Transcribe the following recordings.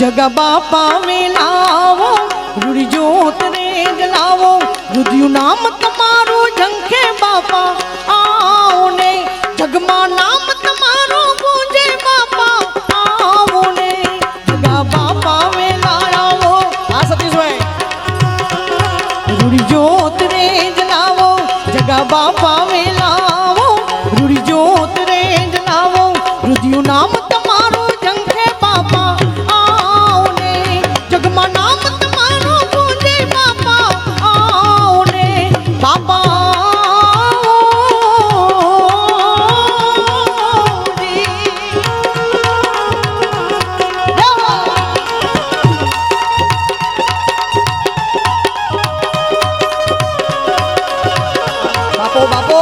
जगा बापा वेलावो रूड़ी जोत रे जलावो रुदियु नाम तमारो झंखे बापा आओ ने जगमा नाम तमारो गूंजे बापा आओ ने जगा बापा वेलावो आ सतीश भाई रूड़ी जोत रे जलावो जगा बापा वेलावो रूड़ी जोत रे जलावो रुदियु नाम तमारो झंखे बापा आओ ने जगमा नाम तमारो गूंजे बापा आओ ने बापा बापो बापो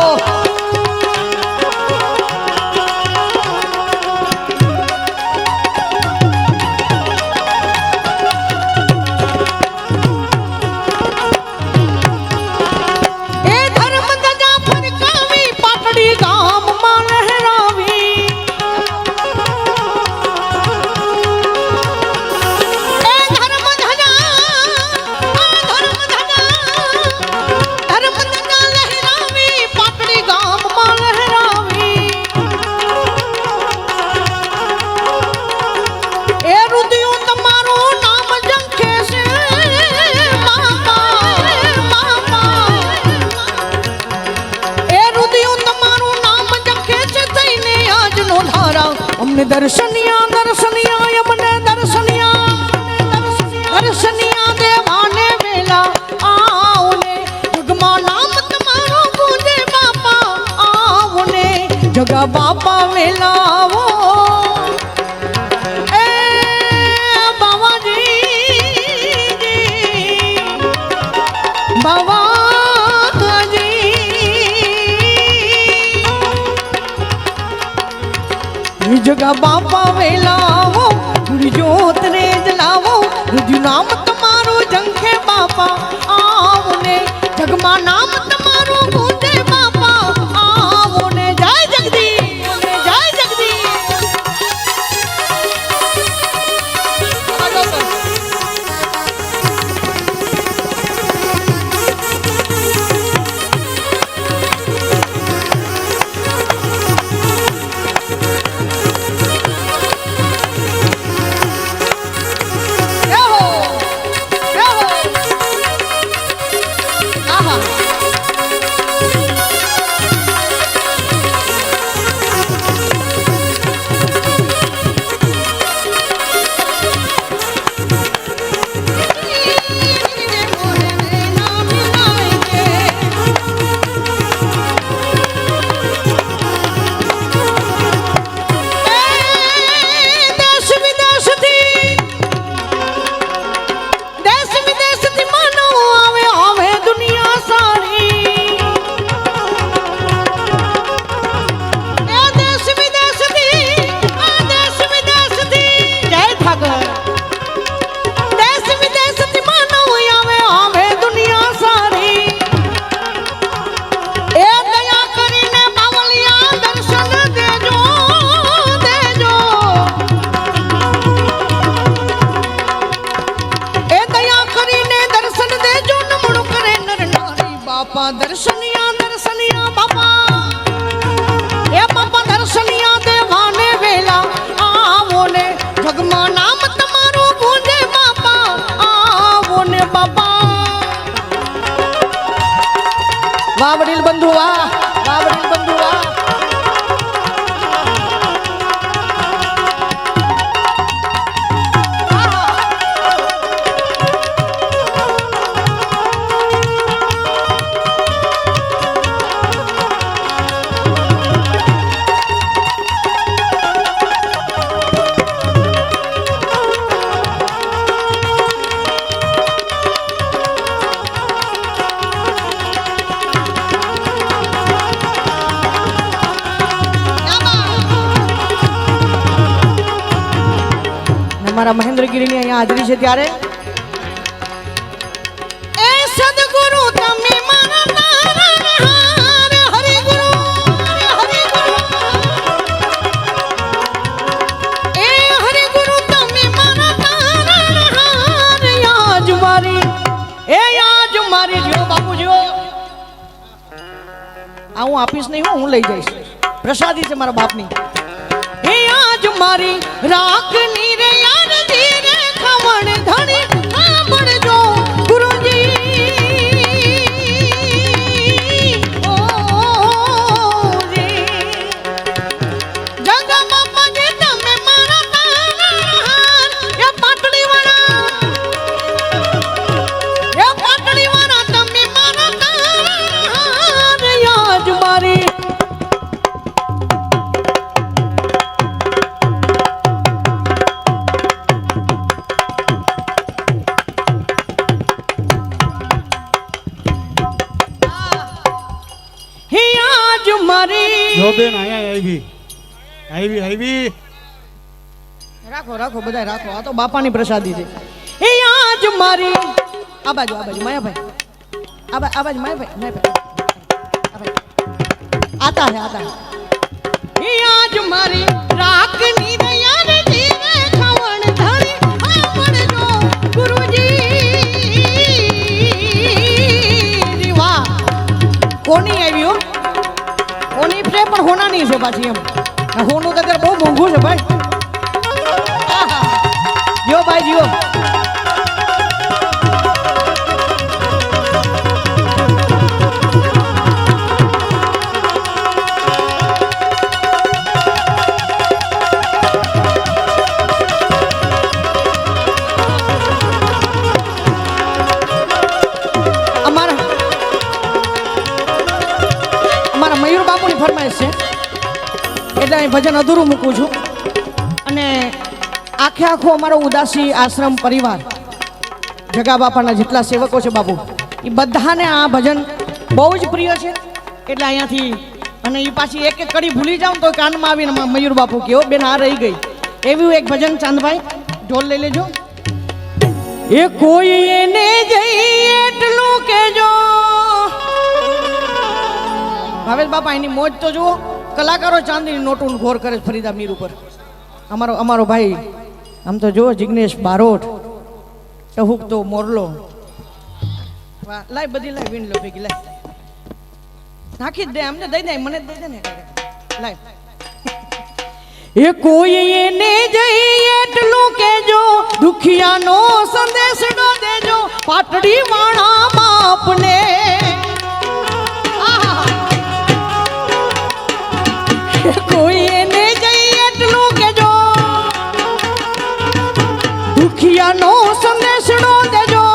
हमने दर्शनिया दर्शनिया हमने दर्शनिया दर्शनिया देवाने वेला आओ ने जगमा नाम तमारो गूंजे बापा आओ ने जगा बापा वेला वो ए बाबा जी बाबा जगा बापा वेलावो रूड़ी जोत रे जलावो रुदियु नाम तमारो झंखे बापा आओ ने जगमा नाम तमारो गूंजे बापा आओ ने जय जगदीश जय जगदीश दर्शनिया दर्शनिया बापा ए बापा दर्शनिया देवाने वेला आओ ने जगमा नाम तमारो गूंजे बापा आओ ने बापा वाह वडील बंधु वाह वडील बंधु वाह हमारा महेंद्र गिरी ने यहाँ हाजरी है त्यारे ए सदगुरु तमे मारा तारणहार हरि गुरु ए हरि गुरु तमे मारा હું આપીશ નહીં, હું લઈ જઈશ. પ્રસાદી છે મારા બાપની. હે આજ મારી રાખની રે યાર ધીરે ખમણ ધણી સાંભળજો ગુરુજી. ઓ રે જગા બાપા જે તમે મારા તાર એ પાટડી વાળા તમે મારા તાર આજ મારી જો બેન આયા આવી રાખો રાખો બધા રાખો. આ તો બાપાની પ્રસાદી છે. એ આજ મારી આ બાજુ માયાભાઈ આ બાજુ માયાભાઈ આતા હે એ આજ મારી રાખની દયા રે ધીરે ખવણ ધણી સાંભળજો ગુરુજી. વાહ કોની આવ્યો કોની છે પણ હોનાની છે પાછી એમ. હોનું તો અત્યારે બહુ મોંઘું છે ભાઈ. જીઓ ભાઈ જીઓ. અમારા મયુર બાપુની ફરમાઈશ છે એટલે અહીં ભજન અધૂરું મૂકું છું. અને આખો અમારો ઉદાસી આશ્રમ પરિવાર જગા બાપાના જેટલા સેવકો છે બાપુ એ બધાને આ ભજન બહુ જ પ્રિય છે. એટલે અહીંયાથી અને એ પાછી એક એક કડી ભૂલી જાઉં તો કાનમાં આવીને મયુર બાપુ કહો બેન આ રહી ગઈ. એવું એક ભજન ચાંદભાઈ ઢોલ લઈ લેજો. એ કોઈ એને જઈ એટલું કેજો. ભાવેશ બાપા એની મોજ તો જુઓ. કલાકારો ચાંદીની નોટું ઘોર કરે ફરીદા મીર ઉપર. અમારો ભાઈ આમ તો જો જિગ્નેશ બારોટ ટહુક તો મોરલો લાય બધી લાય વીણ લો ભેગી લાય નાખી જ દે અમને દઈ દે મને દઈ દે ને લાય. એ કોઈ એને જઈ એટલું કેજો દુખિયાનો સંદેશ નો દેજો પાટડી વાળા બાપને. કોઈ એને જઈ એટલું કેજો દુખિયાનો સંદેશડો દેજો.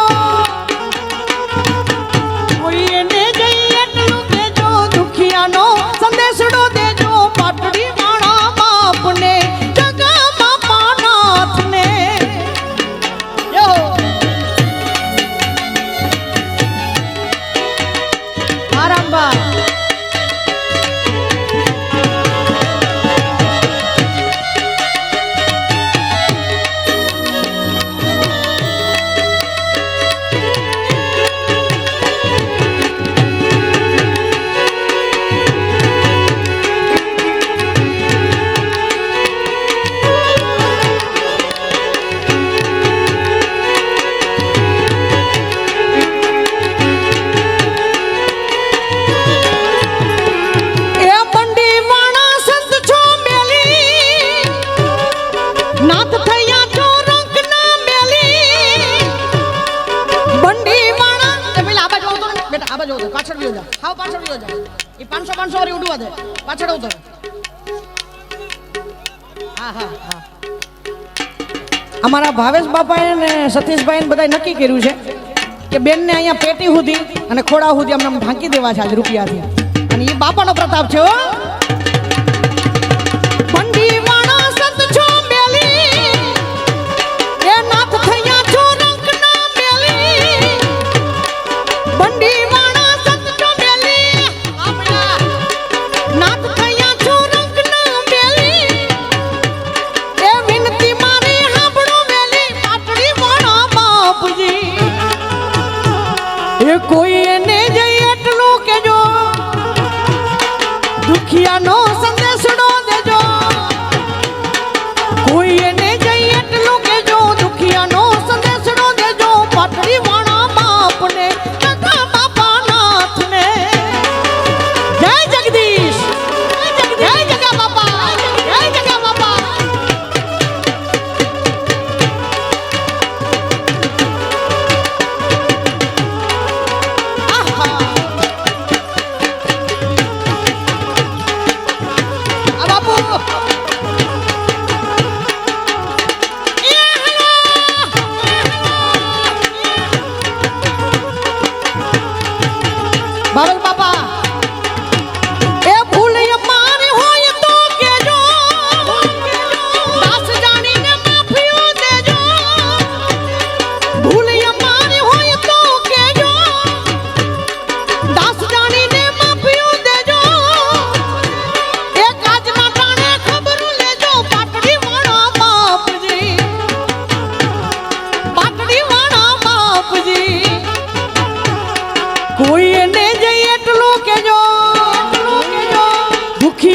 કોઈ એને જઈ એટલું કેજો દુખિયાનો સંદેશડો દેજો પાટડી વાળા બાપને જગા બાપા નાથને. આરામબા પાછળ વિયો જા. હાવ પાછળ વિયો જા. એ 500 વાળી ઉડવા દે. પાછળ ઉતર. હા. અમારા ભાવેશ બાપાએ ને સતીશભાઈ બધા નક્કી કર્યું છે કે બેનને અહીંયા પેટી સુધી અને ખોડા સુધી અમને ઢાંકી દેવા છે આજ રૂપિયાથી. અને એ બાપાનો પ્રતાપ છે. કોઈ એને જઈ એટલું કેજો દુખી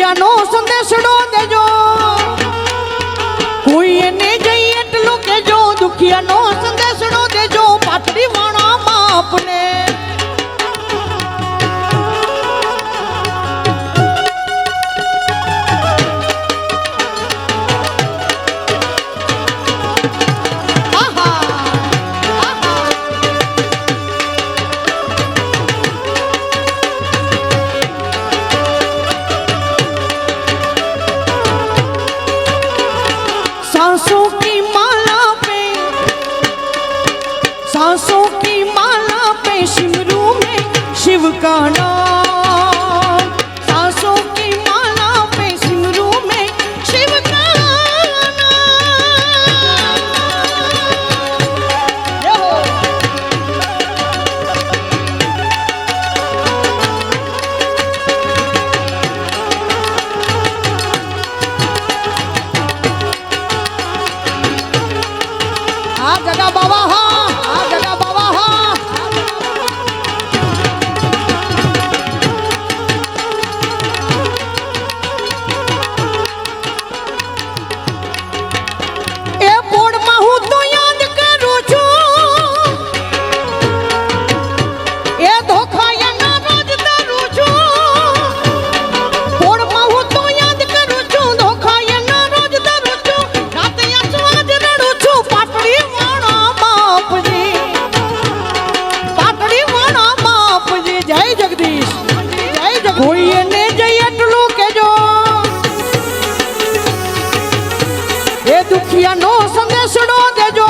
દુખિયાનો સંદેશડો દેજો કોઈ એને જઈ એટલું કેજો દુખિયાનો સંદેશડો દેજો પાટડી વાળા બાપને सांसों की माला पे सांसों की माला पे सिमरू में शिव का नाम सांसों की माला पे सिमरू में शिव का जगा बाबा हाँ जगा बाबा हाँ ए बोर्ड में हूँ तो याद करूँ छू ए धोखा या ना रोज करूँ छू बोर्ड में हूँ तो याद करूँ छू धोखा या ना रोज करूँ छू रात या स्वाद रड़ू छू पाटड़ी जय जगदीश जय जग कोई ने जय એટલું કેજો એ દુખિયાનો સંદેશડો દેજો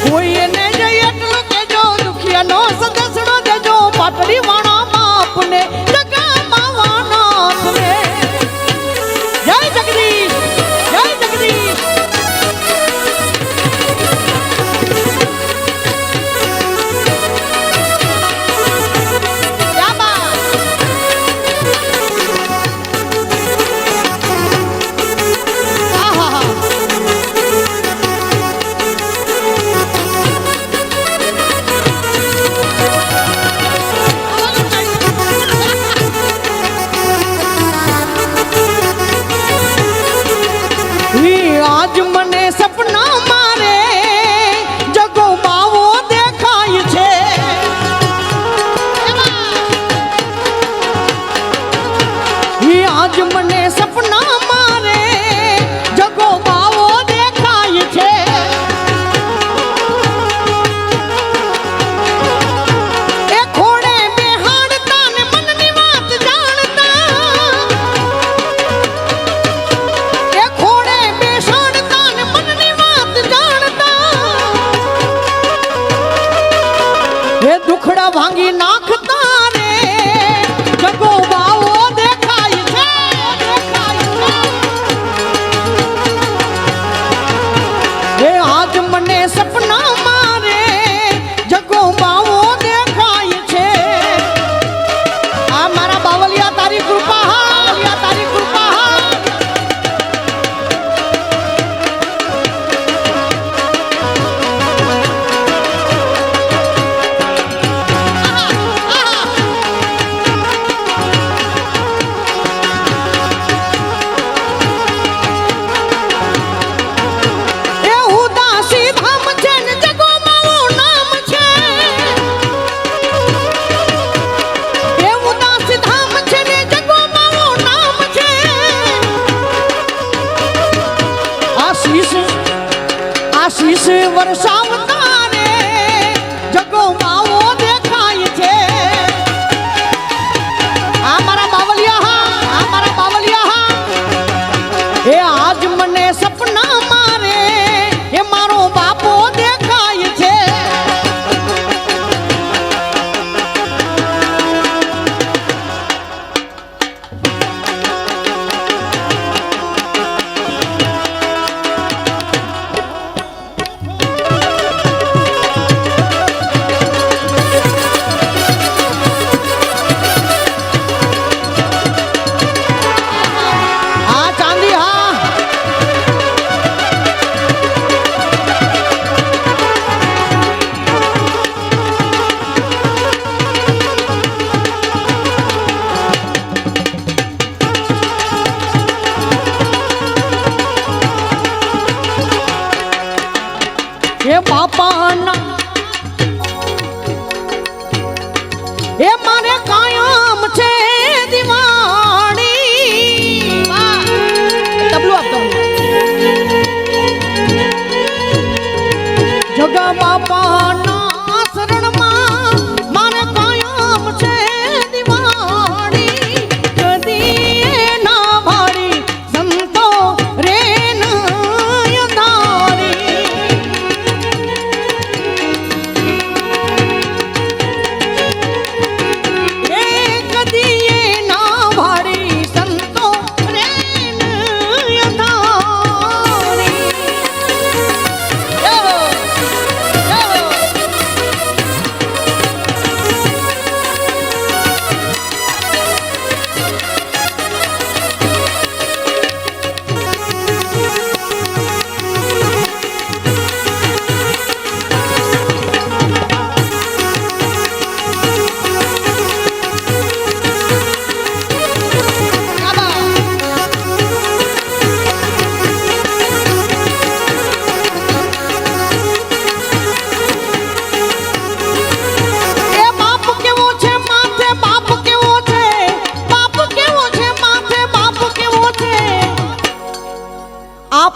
કોઈ ને જય એટલું કેજો દુખિયાનો સંદેશડો દેજો પાટડી વાળા બાપને જગમાં વાનાથને જય જગદીશ જય જગદીશ आज मने सपना मारे जगो बावो देखाय छे आज मने सपना मारे जगो बावो देखाय छे ए खोड़े बेहाड़ता ने मननी वात जाणता ए खोड़े बेसाड़ता ने मननी वात जाणता ए दुखड़ा भांगी नाखता रे जगो बावो देखाय छे ए आज मने सपना मारे जगो बावो देखाय छे आ मारा बावलिया तारी कृपा हा तारी कृपा हा ए ઉદાસી ધામ છે ને જગો મારું નામ છે એ ઉદાસી ધામ છે ને જગો મારું નામ છે આશીષ વર્ષાવતા રે જગો માવો દેખાય છે આ મારા બાવલિયા હા એ આજ મને સપના મારે એ મારો બાપો દેખાય છે એ બાપાના એ મારે કાયમ છે દિવાળી તબલું આપતો જગા બાપાના શરણમાં મારે કાયમ છે દિવાળી કદી ના ભાડી સંતો રે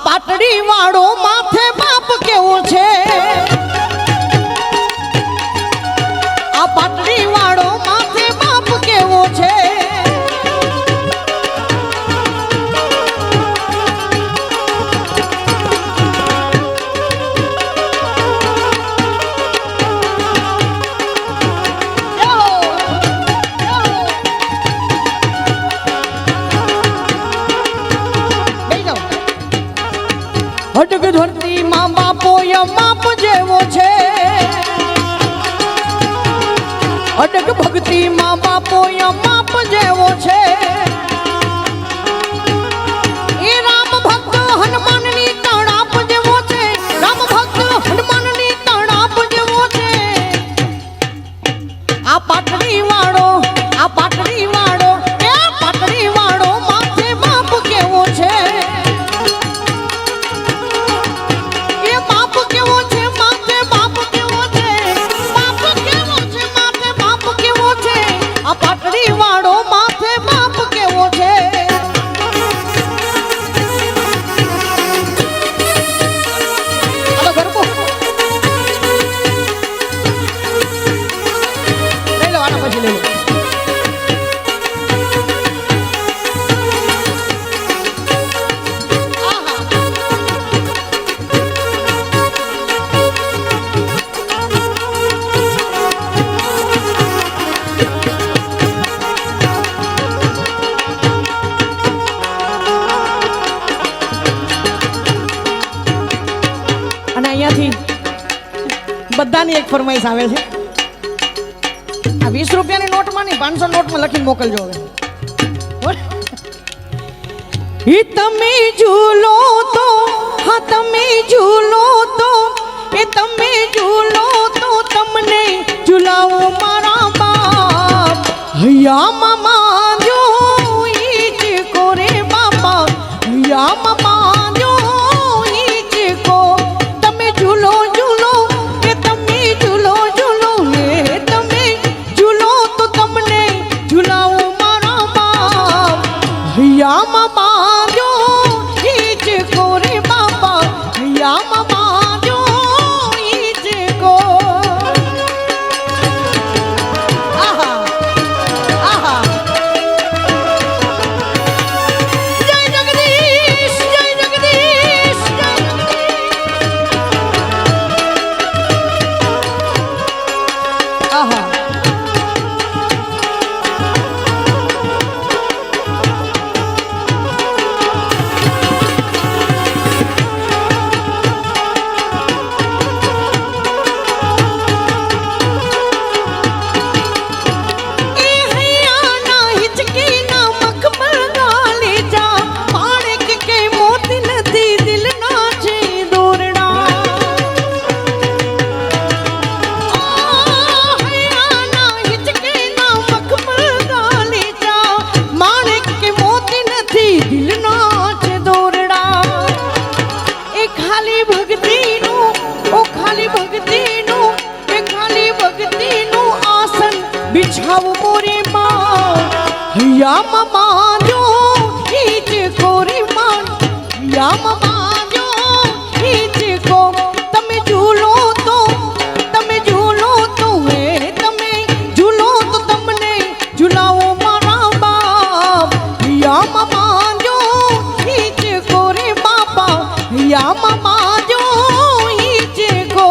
પાટડી વાળો માથે બાપ કેવો છે આ પાટડી વાળો માથે બાપ કેવો છે અડગ ધરતી માં બાપો માપ જેવો છે અડગ ભક્તિ માં બાપો માપ જેવો છે એ રામ ભક્ત હનુમાન ની તણાપ જેવો છે રામ ભક્ત હનુમાન ની તણાપ જેવો છે આ પાટડી વાળો એ પાટડી વાળો માથે બાપ કેવો છે બધાની એક ફરમાઈશ આવે છે આ 20 રૂપિયાની નોટમાં નહીં 500 નોટમાં લખીને મોકલજો હવે ઈ તમે ઝૂલો તો હા તમે ઝૂલો તો એ તમે ઝૂલો તો તમને ઝૂલાવો મારા બાપ હૈયા મામા જો ઈ જ કોરે બાપા હૈયા મામા જો ઈ જ કો તમે ઝૂલો મામા જો ઈચ કોરે બાપા યા મામા જો छाव मोरी माँ या ममा जो हीच कोरी माँ या ममा जो हीच को तमे झूलो तो हे तमे झूलो तो तमने झूलाओ मारा बाप या ममा जो हीच कोरी बापा या ममा जो हीच को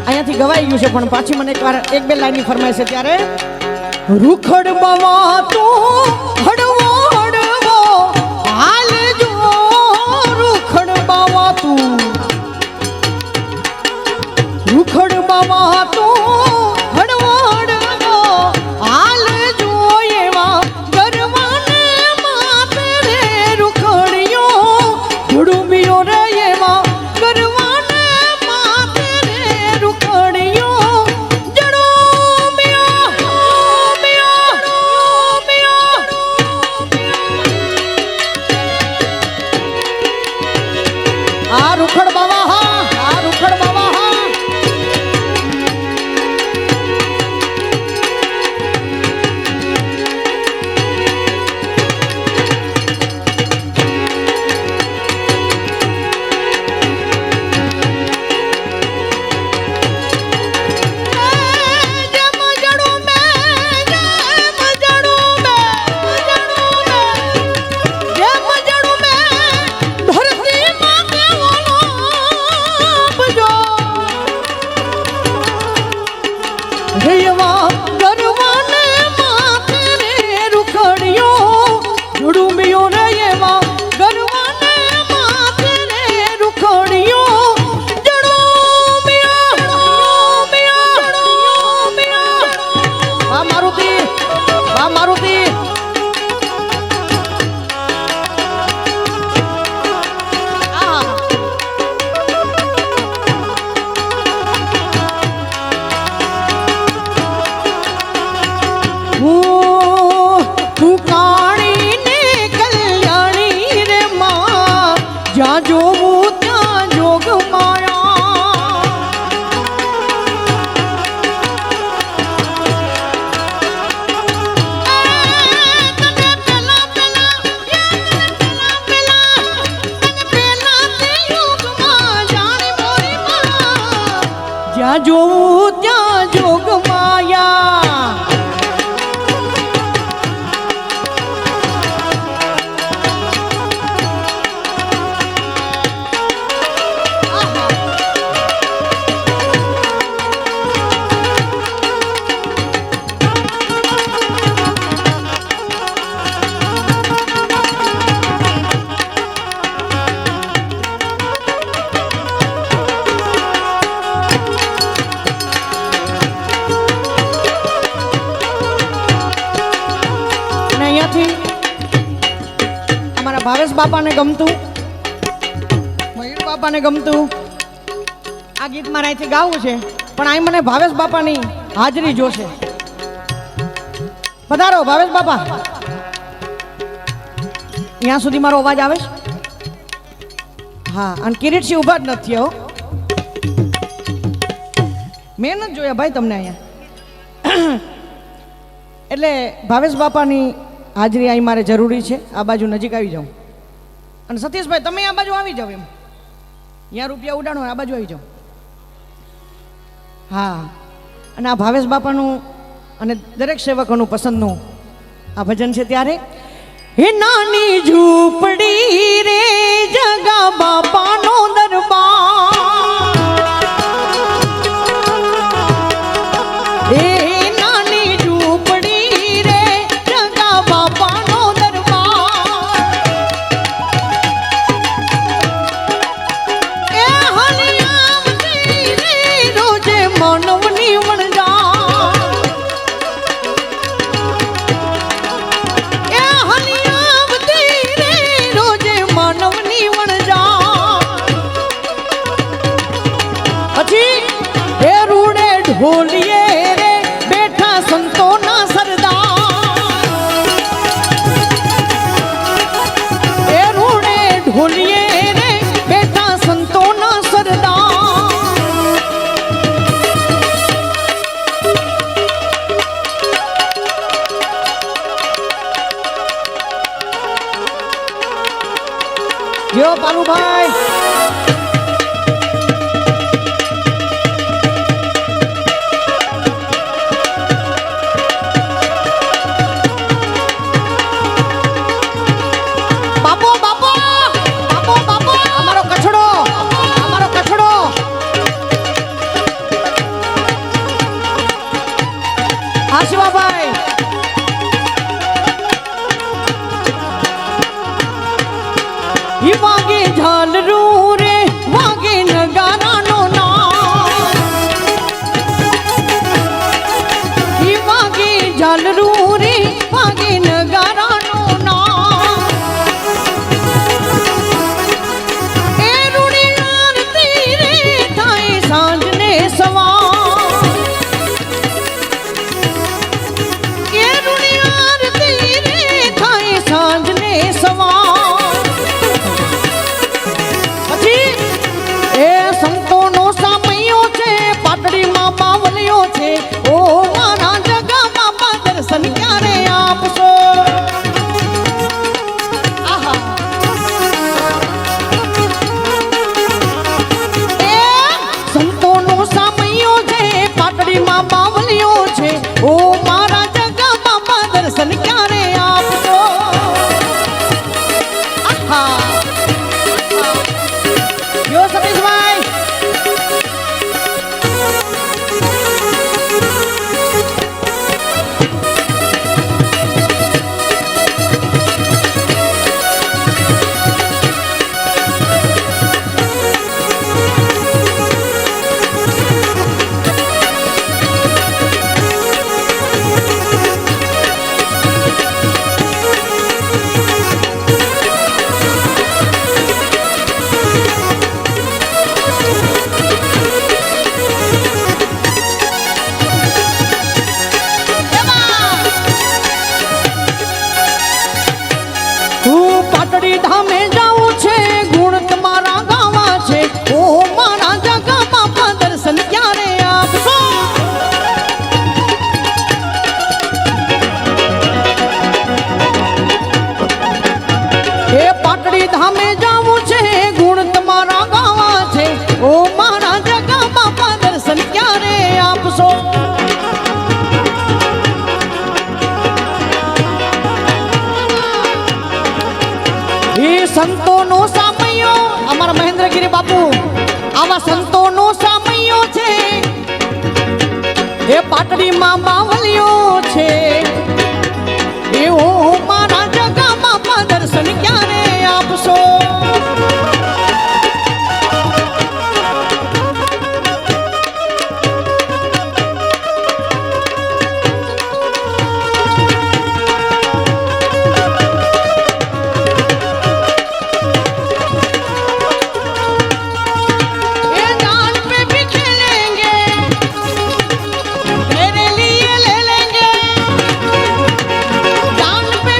અહીંયાથી ગવાઈ ગયું છે પણ પાછી મને એકવાર એક બે લાઈનની ફરમાય છે ત્યારે રૂખડ બવા તો હડવો હડવો હાલ જો રૂખડ બવા તું રૂખડ બવા તો હડવો હડવો હાલ જો એવા ગરવાને માતે રે રૂખડિયો ધુડુમિયો રે એવા ગરવાને માતે રે રૂખડિયો આ રૂખડ બાવા હા આ રૂખડ બાવા હા જ્યાં જોઉં ત્યાં જોગ માયા અમારા ભાવેશ બાપાને ગમતું મયુર બાપાને ગમતું આ ગીત મારે અહીંથી ગાવું છે પણ અહીં મને ભાવેશ બાપાની હાજરી જોશે. પધારો ભાવેશ બાપા. ત્યાં સુધી મારો અવાજ આવે છે? હા. અને કિરીટસિંહ ઊભા જ નથી હો. મેં નથી જોયા ભાઈ તમને અહીંયા. એટલે ભાવેશ બાપાની હાજરી અહીં મારે જરૂરી છે. આ બાજુ નજીક આવી જાઉં. અને સતીશભાઈ તમે આ બાજુ આવી જાઓ. એમ અહીંયા રૂપિયા ઉડાડો આ બાજુ આવી જાઓ. હા. અને આ ભાવેશ બાપાનું અને દરેક સેવકોનું પસંદનું આ ભજન છે. ત્યારે હે નાની ઝૂંપડી રે જગા બાપાનો દરબાર, હે નાની ઝૂંપડી રે જગા બાપાનો દરબાર, એ હરિયામતી રે રોજે માનવની વણજાર, ઢોલિયે રે બેઠા સંતોના સરદાર એ રૂડે ઢોલિયે રે બેઠા સંતોના સરદાર જો પાલુભાઈ બાપો બાપો બાપો બાપો અમારો કચડો હા શિવાભાઈ ઈ વાગે ઝાલરું રે વાગે નગારાનો નાદ ઈ વાગે ઝાલરું રે વાગે નગારાનો નાદ એ રૂડી આરતી રે થાય સાંજને સવાર એ રૂડી આરતી રે થાય સાંજને સવાર એ સંતોનો સામૈયો છે પાટડીમાં બાવલિયો છે ઓ મારા જગા બાપા દર્શન ક્યારે આપશો આહા એ સંતોનો સામૈયો છે પાટડીમાં બાવલિયો છે ઓ મારા જગા બાપા દર્શન ક્યારે આપશો આહા yo સતીશભાઈ પાટડી ધામે જાવું છે ગુણ તમારા ગાવા છે ઓ મારા જગા બાપા દર્શન ક્યારે આપશો એ પાટડી ધામે જાવું છે ગુણ તમારા ગાવા છે ઓ મારા જગા બાપા દર્શન ક્યારે આપશો સંતોનો સામૈયો અમારા મહેન્દ્રગીરી બાપુ આવા સંતોનો સામૈયો છે એ પાટડીમાં બાવલિયો છે એવો મારા જગા બાપા દર્શન ક્યારે આપશો जान पे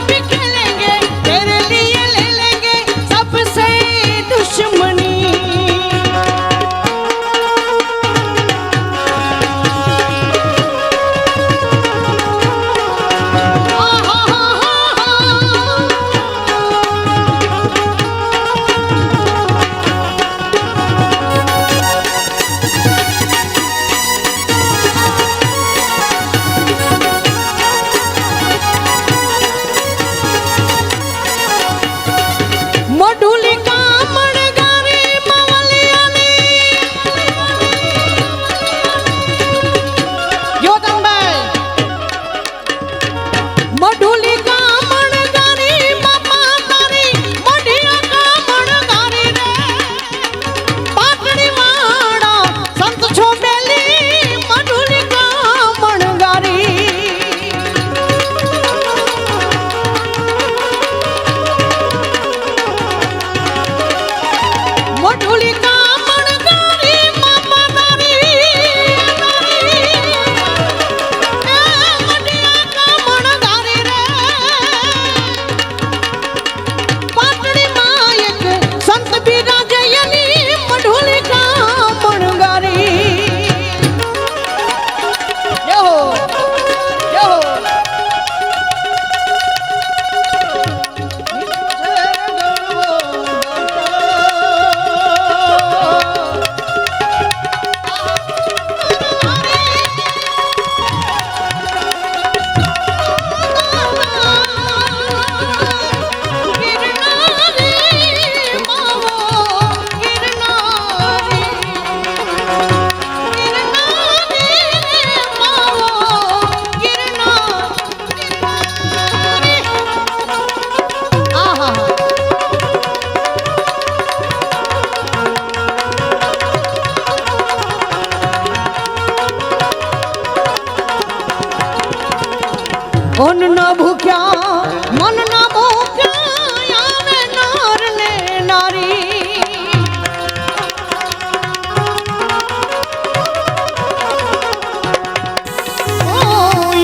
અન્ન ના ભૂખ્યા મન ના ભૂખ્યા આવે નાર ને નારી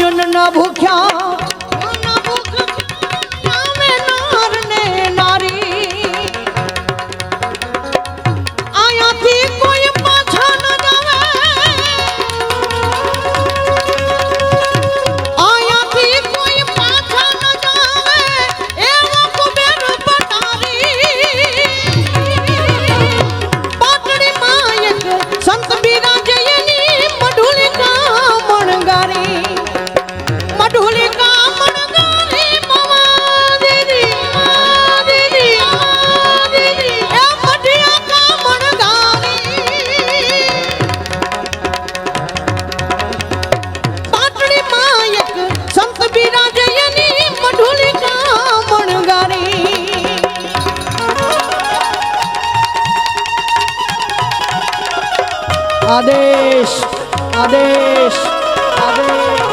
અન્ન ના ભૂખ્યા મન ના ભૂખ્યા આવે નાર ને નારી આયાથી કોઈ પાછા ન જાવે આયાથી કોઈ પાછા ન જાવે એવો કુબેર પટારી પાટડી માયક સંત બિરાજે એની મઢુલિકા મણગારી મઢુલિકા મણગારી મવા દીદી એ મઢિયા કા મણગારી પાટડી માયક સંત બિરાજે એની મઢુલિકા મણગારી આદેશ આદેશ આદેશ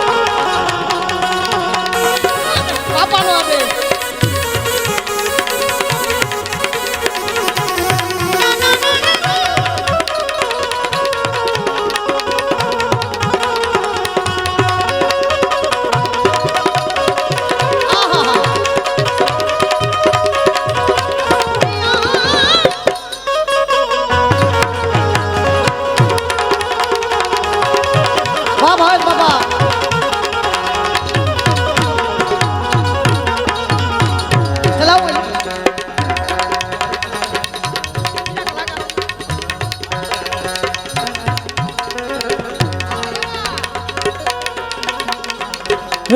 બાપાનો આદેશ વાહ ભાઈ બાબા ચલાવો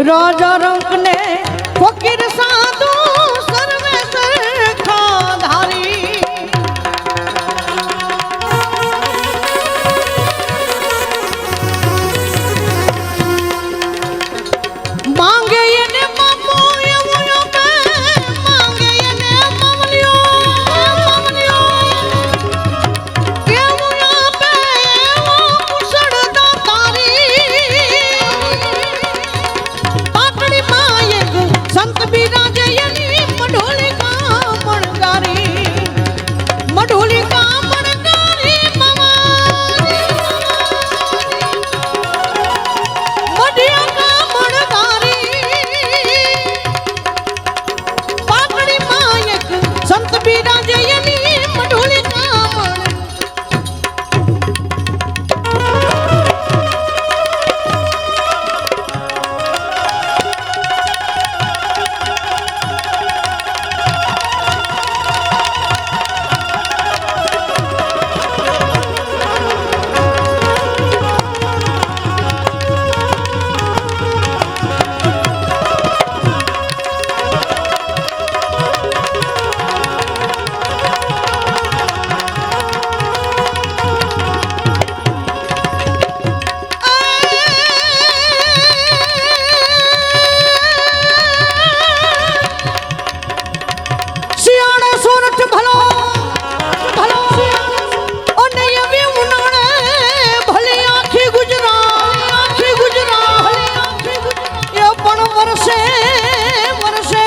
રાજા રંગ ને ફકીર સાધુ સર્વે સરખા ધારી માંગે એને બાપો એવું આપે માંગે એને મમલિયો એવું આપે એવો કુશળતા તારી પાટડી માયક સંત બિરાજે એની મઢુલિકા મણગારી મઢુલિકા મણગારી મઢિયા મણગારી પાટડી માયક સંત બિરાજે એની મઢુલિકા શિયાળો સોરઠ ભલો ભલો અને એવી ઉનાળે ભલી આખી ગુજરાત એ પણ વરસે વરસે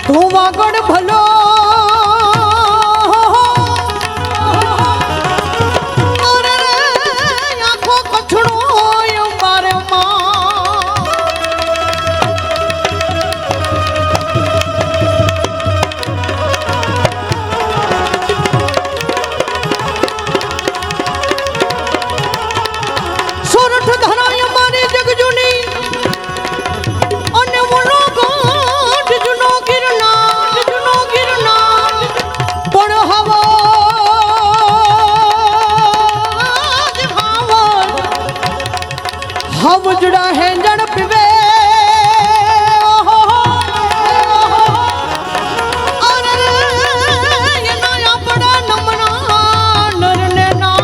તું વાગડ ભલો અરે આખો કછડો મારે માં સોરઠ ધરાય મારી જગજુની અને વણો ગોઠ જુનો ગિરનાર પણ હવા હવજડા હેંજણ પીવે એના આપણા નમણા નરને ના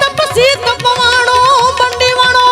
તપસી તપવાણો બંડીવાણો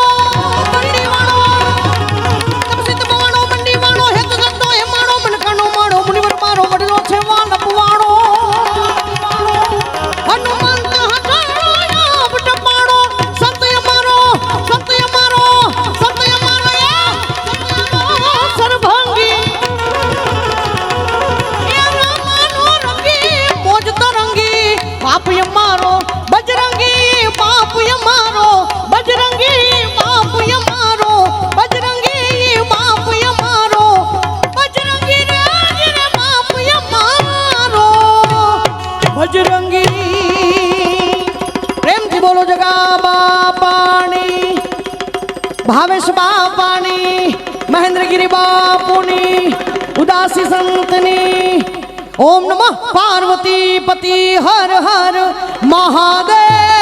ભાવેશ બાપાની મહેન્દ્રગીરી બાપુની ઉદાસી સંતની ઓમ નમઃ પાર્વતી પતિ હર હર મહાદેવ